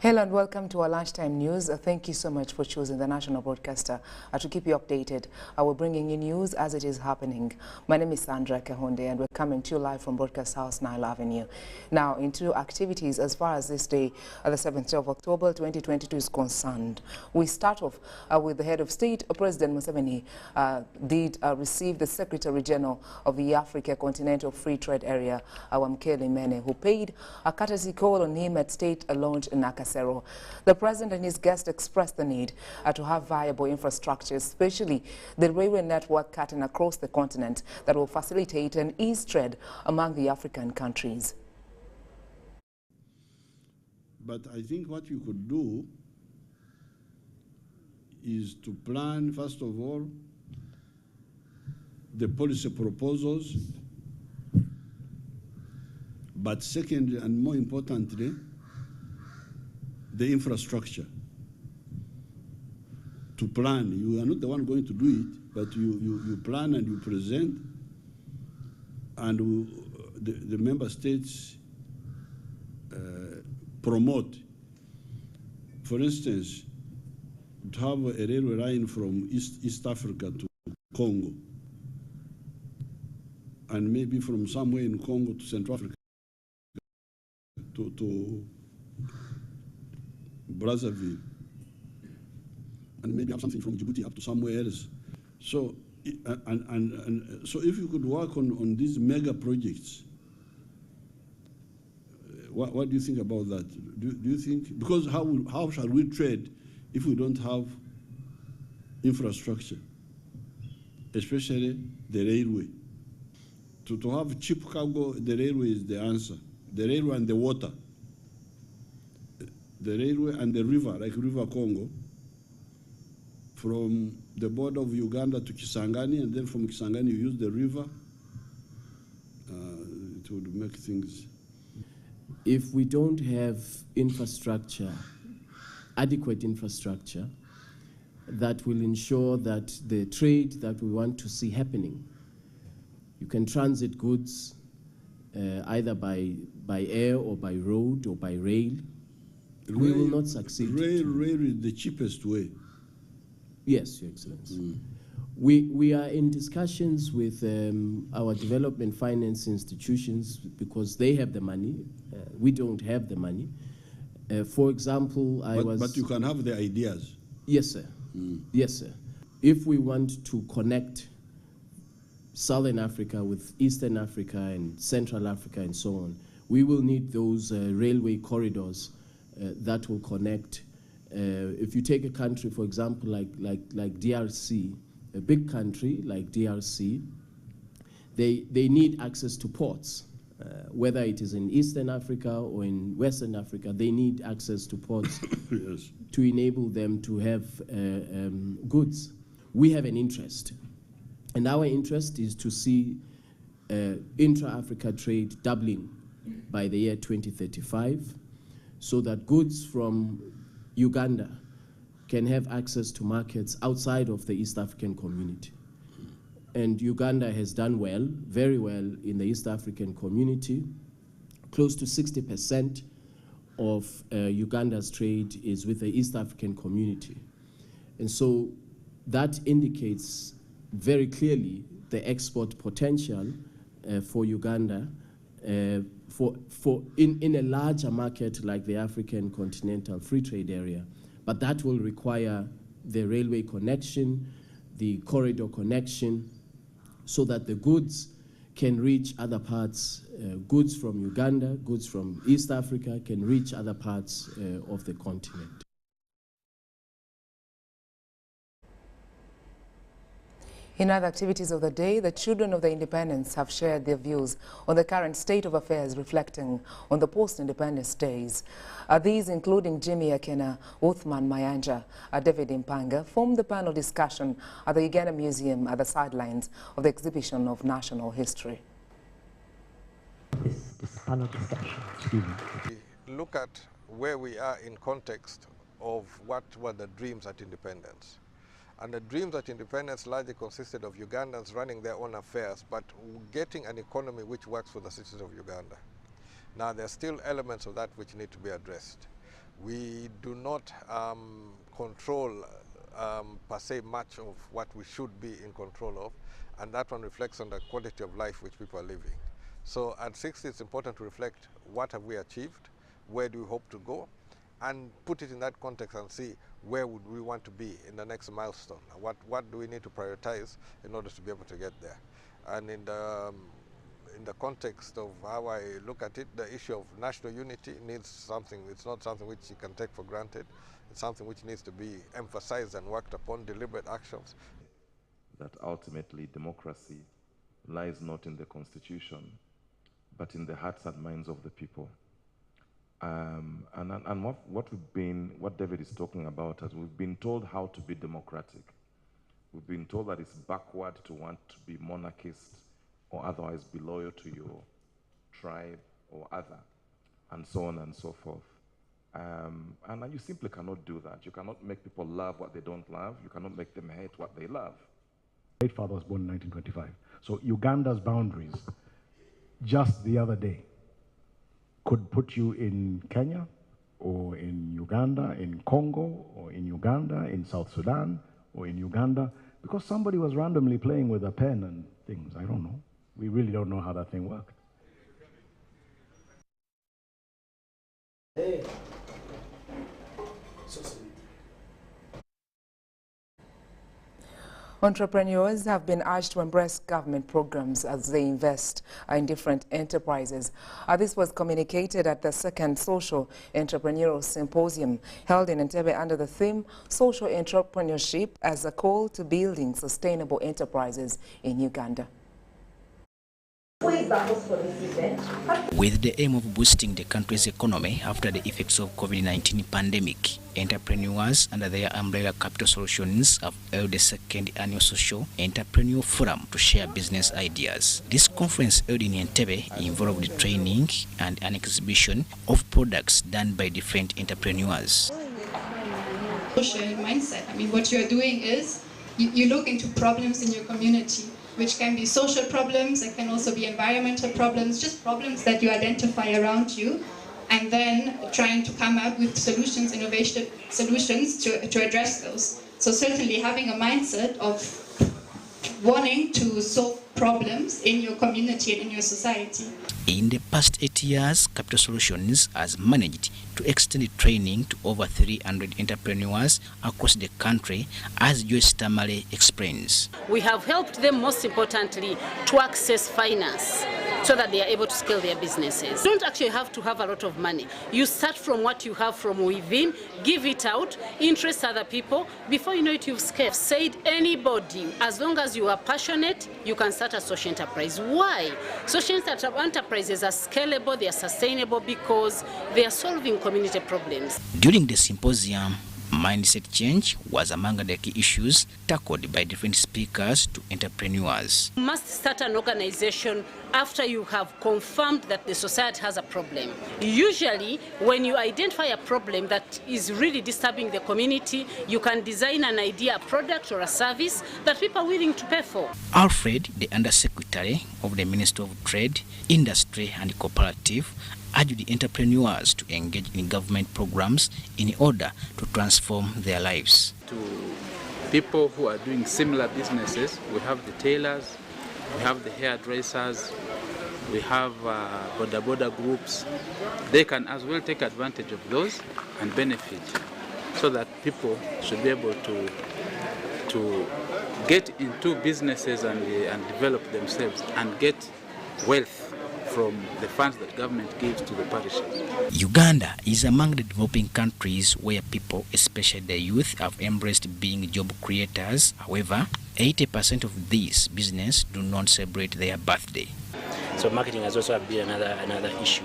Hello and welcome to our lunchtime news. Thank you so much for choosing the national broadcaster to keep you updated. We're bringing you news as it is happening. My name is Sandra Kahunde and we're coming to you live from Broadcast House, Nile Avenue. Now, into activities as far as this day, the 7th of October 2022 is concerned. We start off with the head of state, President Museveni did receive the Secretary General of the Africa Continental Free Trade Area, Wamkeli Mene, who paid a courtesy call on him at state launch in Nakasero. The president and his guest expressed the need to have viable infrastructure, especially the railway network cutting across the continent that will facilitate an ease trade among the African countries. But I think what you could do is to plan, first of all, the policy proposals, but second and more importantly, the infrastructure. To plan. You are not the one going to do it, but you plan and you present, and the member states promote. For instance, to have a railway line from East Africa to Congo, and maybe from somewhere in Congo to Central Africa, to Brazzaville, and maybe have something from Djibouti up to somewhere else. So, so if you could work on these mega projects, what do you think about that? Do you think, because how shall we trade if we don't have infrastructure, especially the railway? To have cheap cargo, the railway is the answer. The railway and the water. The railway and the river, like River Congo, from the border of Uganda to Kisangani, and then from Kisangani you use the river. It would make things. If we don't have infrastructure, adequate infrastructure, that will ensure that the trade that we want to see happening, you can transit goods either by air or by road or by rail. We will not succeed. Rail is the cheapest way. Yes, Your Excellency. We are in discussions with our development finance institutions because they have the money. We don't have the money. For example, But you can have the ideas. Yes, sir. Yes, sir. If we want to connect Southern Africa with Eastern Africa and Central Africa and so on, we will need those railway corridors that will connect. If you take a country, for example, like DRC, a big country like DRC, they need access to ports. Whether it is in Eastern Africa or in Western Africa, they need access to ports Yes. to enable them to have goods. We have an interest, and our interest is to see intra-Africa trade doubling by the year 2035, so that goods from Uganda can have access to markets outside of the East African community. And Uganda has done well, very well, in the East African community. Close to 60% of Uganda's trade is with the East African community. And so that indicates very clearly the export potential for Uganda in a larger market like the African Continental Free Trade Area. But that will require the railway connection, the corridor connection, so that the goods can reach other parts. Goods from Uganda, goods from East Africa can reach other parts of the continent. In other activities of the day, the children of the independents have shared their views on the current state of affairs, reflecting on the post-independence days. These, including Jimmy Akena, Uthman Mayanja, David Impanga, formed the panel discussion at the Uganda Museum at the sidelines of the exhibition of national history. This panel discussion. We look at where we are in context of what were the dreams at independence. And the dreams at independence largely consisted of Ugandans running their own affairs, but getting an economy which works for the citizens of Uganda. Now, there are still elements of that which need to be addressed. We do not control per se much of what we should be in control of, and that one reflects on the quality of life which people are living. So at 60, it's important to reflect what have we achieved, where do we hope to go, and put it in that context and see where would we want to be in the next milestone. What do we need to prioritize in order to be able to get there? And in the context of how I look at it, the issue of national unity needs something. It's not something which you can take for granted. It's something which needs to be emphasized and worked upon, deliberate actions. That ultimately democracy lies not in the constitution, but in the hearts and minds of the people. And what David is talking about is we've been told how to be democratic. We've been told that it's backward to want to be monarchist or otherwise be loyal to your tribe or other, and so on and so forth. And you simply cannot do that. You cannot make people love what they don't love. You cannot make them hate what they love. My late father was born in 1925. So Uganda's boundaries, just the other day, could put you in Kenya, or in Uganda, in Congo, or in Uganda, in South Sudan, or in Uganda, because somebody was randomly playing with a pen and things. I don't know. We really don't know how that thing worked. Hey. Entrepreneurs have been urged to embrace government programs as they invest in different enterprises. This was communicated at the second Social Entrepreneurial Symposium held in Entebbe under the theme Social Entrepreneurship as a Call to Building Sustainable Enterprises in Uganda. With the aim of boosting the country's economy after the effects of COVID-19 pandemic, entrepreneurs under their umbrella Capital Solutions have held the second annual Social Entrepreneur Forum to share business ideas. This conference held in Entebbe involved training and an exhibition of products done by different entrepreneurs. Social mindset. I mean, what you're doing is you look into problems in your community, which can be social problems, it can also be environmental problems, just problems that you identify around you, and then trying to come up with solutions, innovative solutions to address those. So certainly having a mindset of wanting to solve problems in your community and in your society. In the past 8 years, Capital Solutions has managed to extend training to over 300 entrepreneurs across the country, as Joyce Tamale explains. We have helped them, most importantly, to access finance so that they are able to scale their businesses. You don't actually have to have a lot of money. You start from what you have from within, give it out, interest other people. Before you know it, you've scaled. Said anybody, as long as you are passionate, you can start a social enterprise. Why? Social enterprises are scalable, they are sustainable because they are solving community problems. During the symposium, mindset change was among the key issues tackled by different speakers to entrepreneurs. You must start an organization after you have confirmed that the society has a problem. Usually, when you identify a problem that is really disturbing the community, you can design an idea, a product or a service that people are willing to pay for. Alfred, the Undersecretary of the Ministry of Trade, Industry and Cooperative, urged the entrepreneurs to engage in government programs in order to transform their lives. To people who are doing similar businesses, we have the tailors, we have the hairdressers, we have border groups. They can as well take advantage of those and benefit, so that people should be able to get into businesses and develop themselves and get wealth from the funds that government gives to the parishes. Uganda is among the developing countries where people, especially the youth, have embraced being job creators. However, 80% of these businesses do not celebrate their birthday. So marketing has also been another issue.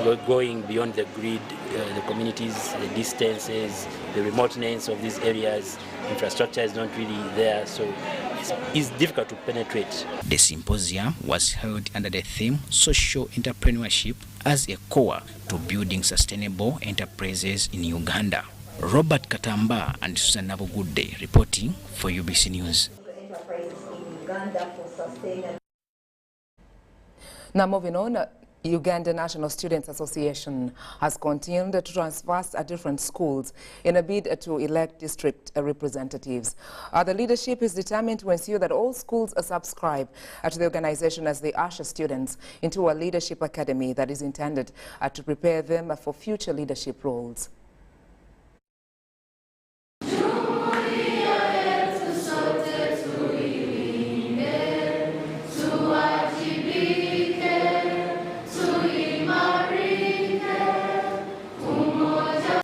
We're going beyond the grid, the communities, the distances, the remoteness of these areas. Infrastructure is not really there, so it's difficult to penetrate. The symposium was held under the theme Social Entrepreneurship as a core to building sustainable enterprises in Uganda. Robert Katamba and Susan Nabugude reporting for UBC News. Now moving on, Uganda National Students Association has continued to transfer at different schools in a bid to elect district representatives. The leadership is determined to ensure that all schools subscribe to the organization as they usher students into a leadership academy that is intended to prepare them for future leadership roles.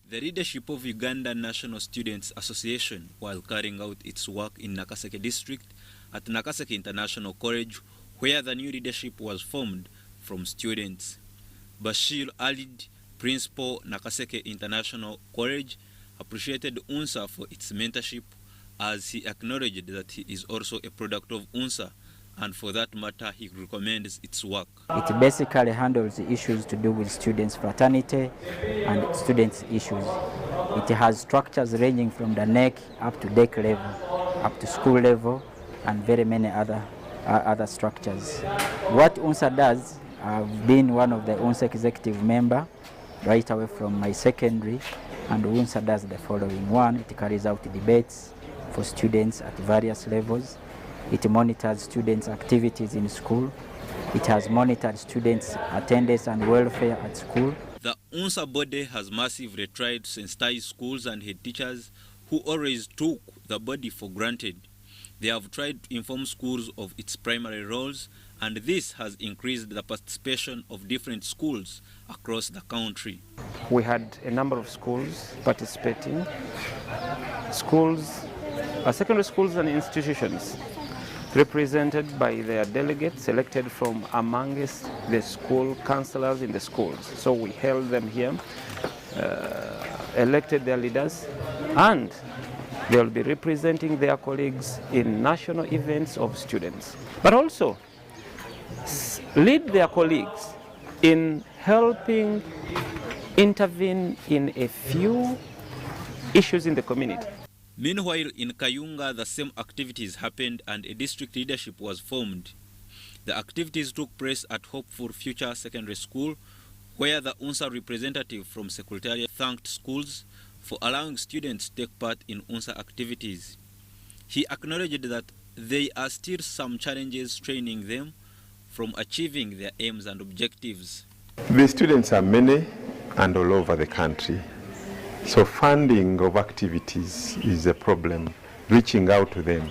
The leadership of Uganda National Students Association, while carrying out its work in Nakaseke district at Nakaseke International College, where the new leadership was formed from students. Bashir Alid, principal Nakaseke International College, appreciated UNSA for its mentorship, as he acknowledged that he is also a product of UNSA, and for that matter he recommends its work. It basically handles the issues to do with students' fraternity and students' issues. It has structures ranging from the NEC up to deck level, up to school level, and very many other structures. What UNSA does, I've been one of the UNSA executive member right away from my secondary, and UNSA does the following. One, it carries out debates for students at various levels. It monitors students' activities in school. It has monitored students' attendance and welfare at school. The UNSA body has massively tried to sensitize schools and head teachers who always took the body for granted. They have tried to inform schools of its primary roles, and this has increased the participation of different schools across the country. We had a number of schools participating, secondary schools and institutions, represented by their delegates selected from amongst the school councillors in the schools. So we held them here, elected their leaders, and they will be representing their colleagues in national events of students, but also lead their colleagues in helping intervene in a few issues in the community. Meanwhile, in Kayunga, the same activities happened and a district leadership was formed. The activities took place at Hope for Future Secondary School, where the UNSA representative from Secretariat thanked schools for allowing students to take part in UNSA activities. He acknowledged that there are still some challenges training them from achieving their aims and objectives. The students are many and all over the country. So funding of activities is a problem, reaching out to them.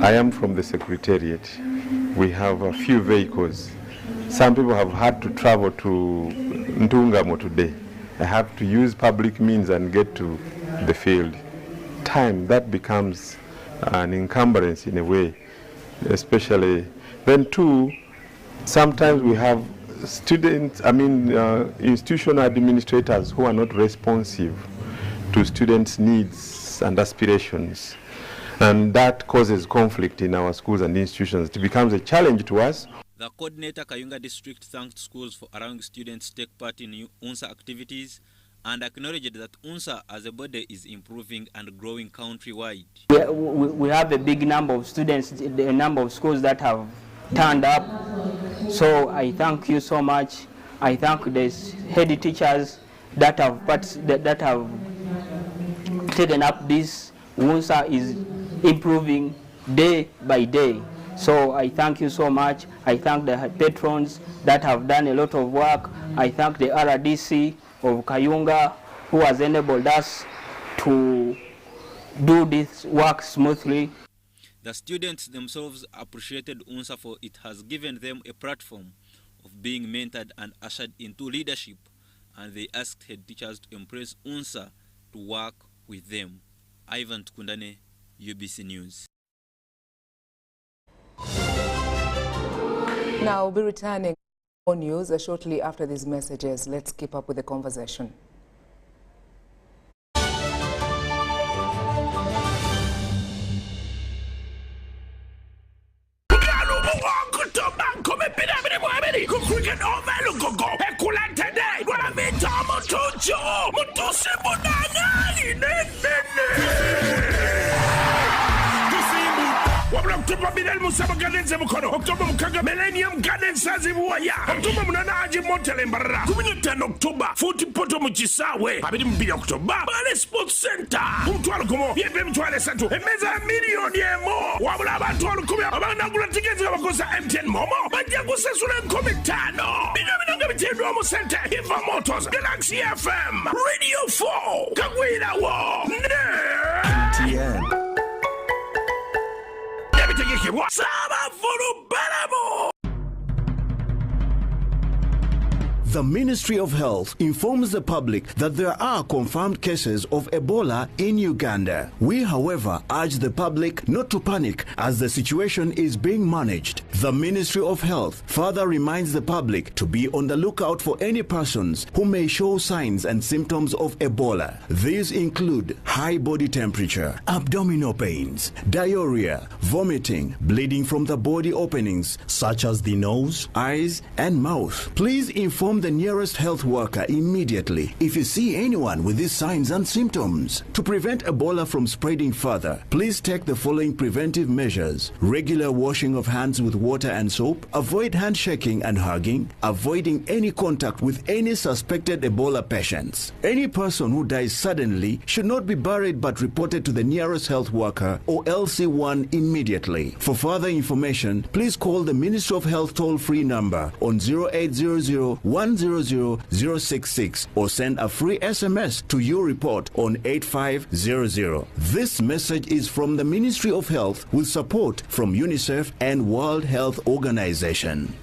I am from the Secretariat. We have a few vehicles. Some people have had to travel to Ntungamo today. I have to use public means and get to the field. Time, that becomes an encumbrance in a way, especially. Then two, sometimes we have students, institutional administrators who are not responsive to students' needs and aspirations. And that causes conflict in our schools and institutions. It becomes a challenge to us. The coordinator, Kayunga District, thanked schools for allowing students to take part in UNSA activities and acknowledged that UNSA as a body is improving and growing countrywide. We have a big number of students, the number of schools that have turned up. So I thank you so much. I thank the head teachers that have taken up this. UNSA is improving day by day. So I thank you so much. I thank the patrons that have done a lot of work. I thank the RDC of Kayunga who has enabled us to do this work smoothly. The students themselves appreciated UNSA for it has given them a platform of being mentored and ushered into leadership, and they asked head teachers to embrace UNSA to work with them. Ivan Tukundane, UBC News. Now we'll be returning more news shortly after these messages. Let's keep up with the conversation. October Bidel Musaba Gardens Mukono, October Mukaga Millennium Gardens Saziwaya, October Munanaji Montelembara, 15 October, 40 Poto Muchisawe, Abidim Bi October, Bale Sports Center, Umtualo Kumo, Yebem Tuale Santo, a meza million more, Wabla Bantual Kumia, Abana tickets of Agosa M10 Momo, Banjagosa Sunan Comitano, Binamina Romo Center, Hiva Motors, Galaxy FM, Radio 4, Kawina War, MTN. Everything you can watch, Sama Furu Balamo. The Ministry of Health informs the public that there are confirmed cases of Ebola in Uganda. We, however, urge the public not to panic as the situation is being managed. The Ministry of Health further reminds the public to be on the lookout for any persons who may show signs and symptoms of Ebola. These include high body temperature, abdominal pains, diarrhea, vomiting, bleeding from the body openings such as the nose, eyes, and mouth. Please inform the nearest health worker immediately if you see anyone with these signs and symptoms. To prevent Ebola from spreading further, please take the following preventive measures: regular washing of hands with water and soap, avoid handshaking and hugging, avoiding any contact with any suspected Ebola patients. Any person who dies suddenly should not be buried but reported to the nearest health worker or LC1 immediately. For further information, please call the Ministry of Health toll-free number on 0800 100-066 or send a free SMS to your report on 8500. This message is from the Ministry of Health with support from UNICEF and World Health Organization.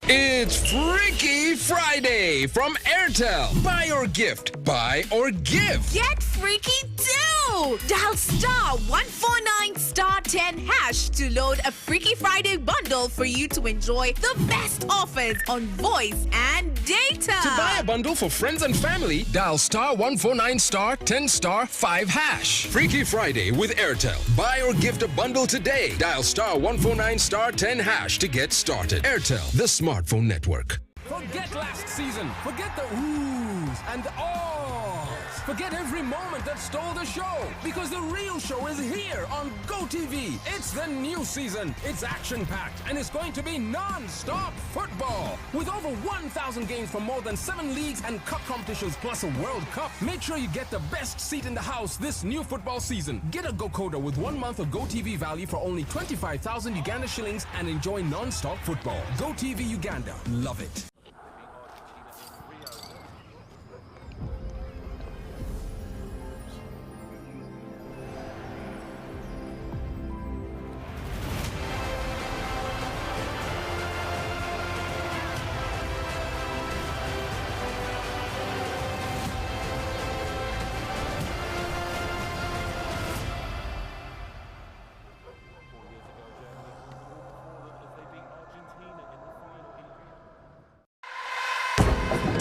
It's Freaky Friday from Airtel. Buy or gift. Buy or give. Get freaky too! Dial *149*10# to load a Freaky Friday bundle for you to enjoy the best offers on voice and data. To buy a bundle for friends and family, dial *149*10*5#. Freaky Friday with Airtel. Buy or gift a bundle today. Dial *149*10# to get started. Airtel, the smartphone network. Forget last season. Forget the oohs and the ahs. Forget every moment that stole the show, because the real show is here on GoTV. It's the new season. It's action-packed, and it's going to be non-stop football. With over 1,000 games from more than 7 leagues and cup competitions, plus a World Cup. Make sure you get the best seat in the house this new football season. Get a GoCoder with 1 month of GoTV value for only 25,000 Uganda shillings and enjoy non-stop football. GoTV Uganda. Love it.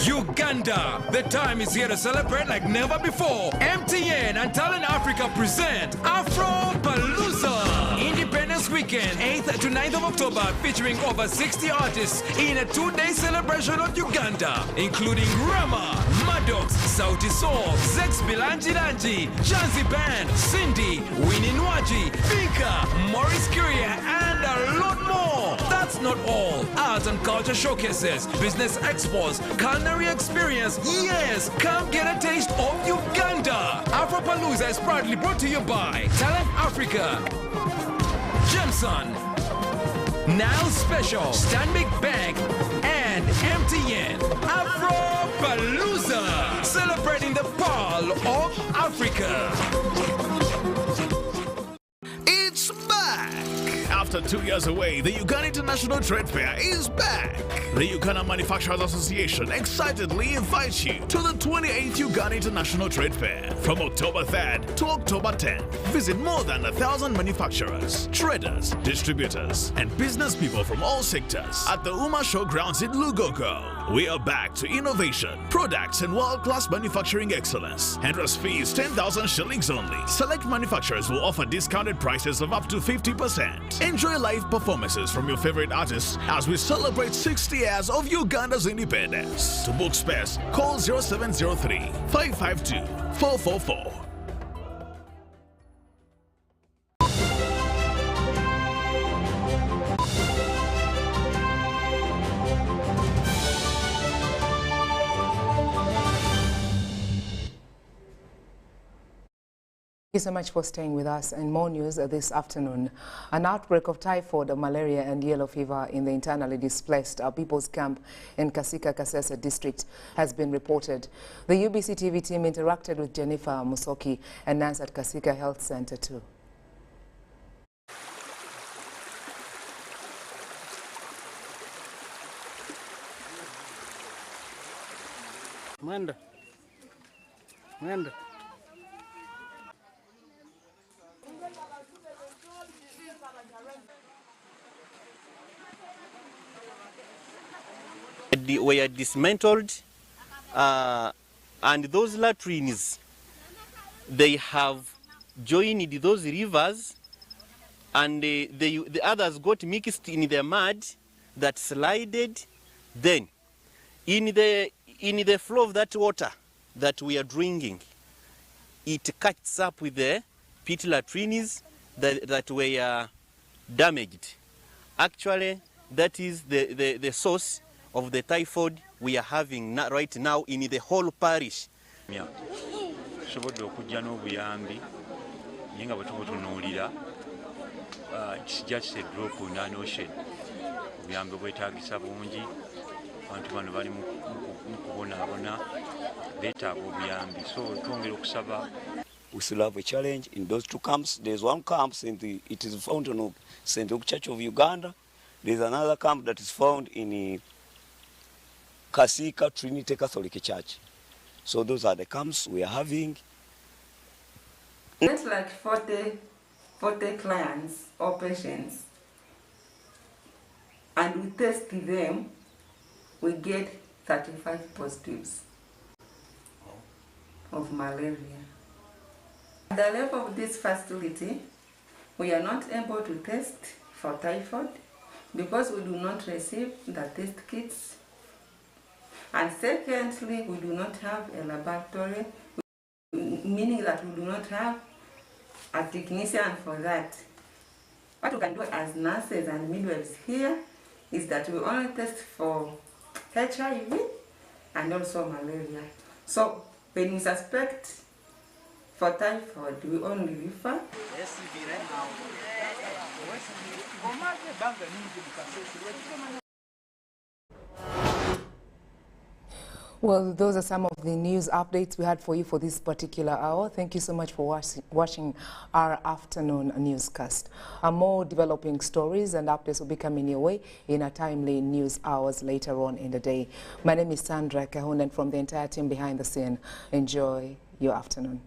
Uganda, the time is here to celebrate like never before. MTN and Talent Africa present Afro-Palooza. Independence Weekend, 8th to 9th of October, featuring over 60 artists in a 2-day celebration of Uganda, including Rama, Maddox, Sauti Sol, Zex Bilanji, Janzi Band, Cindy, Winnie Nwaji, Fika, Maurice Curia, and a lot more. That's not all. Arts and culture showcases, business expos, culinary experience. Yes, come get a taste of Uganda. Afro-Palooza is proudly brought to you by Talent Africa, Jemson, Now Special, Stanbic Bank, and MTN. Afro-Palooza, celebrating the Pearl of Africa. It's back! After 2 years away, the Uganda International Trade Fair is back. The Uganda Manufacturers Association excitedly invites you to the 28th Uganda International Trade Fair from October 3rd to October 10th. Visit more than 1,000 manufacturers, traders, distributors, and business people from all sectors at the UMA Showgrounds in Lugogo. We are back to innovation, products, and world-class manufacturing excellence. Entrance fee is 10,000 shillings only. Select manufacturers will offer discounted prices of up to 50%. Enjoy live performances from your favorite artists as we celebrate 60 years of Uganda's independence. To book space, call 0703 552 444. Thank you so much for staying with us. And more news this afternoon. An outbreak of typhoid, malaria and yellow fever in the internally displaced people's camp in Kasika-Kasese district has been reported. The UBC TV team interacted with Jennifer Musoki and nurse at Kasika Health Center too. Mwenda. Were dismantled, and those latrines, they have joined those rivers, and the others got mixed in the mud that slided. Then in the flow of that water that we are drinking, it catches up with the pit latrines that were damaged. Actually, that is the source of the typhoid we are having right now in the whole parish. Sobodde okujja n'obuyambi naye nga bwe tubutunuulira kijja kiseddwa okunda n'ocean. Obuyambi bwetaagisa bungi, abantu bano bali mu kubonaabona, beetaaga obuyambi, so twongera okusaba. We still have a challenge in those two camps. There's one camp, it is found in St. Luke Church of Uganda. There's another camp that is found in Kasika Trinity Catholic Church. So those are the camps we are having. It's like 40 clients or patients, and we test them, we get 35 positives of malaria. At the level of this facility, we are not able to test for typhoid because we do not receive the test kits. And secondly, we do not have a laboratory, meaning that we do not have a technician for that. What we can do as nurses and midwives here is that we only test for HIV and also malaria. So when we suspect for typhoid, we only refer. Well, those are some of the news updates we had for you for this particular hour. Thank you so much for watching our afternoon newscast. More developing stories and updates will be coming your way in our timely news hours later on in the day. My name is Sandra Kahunde, and from the entire team behind the scene, enjoy your afternoon.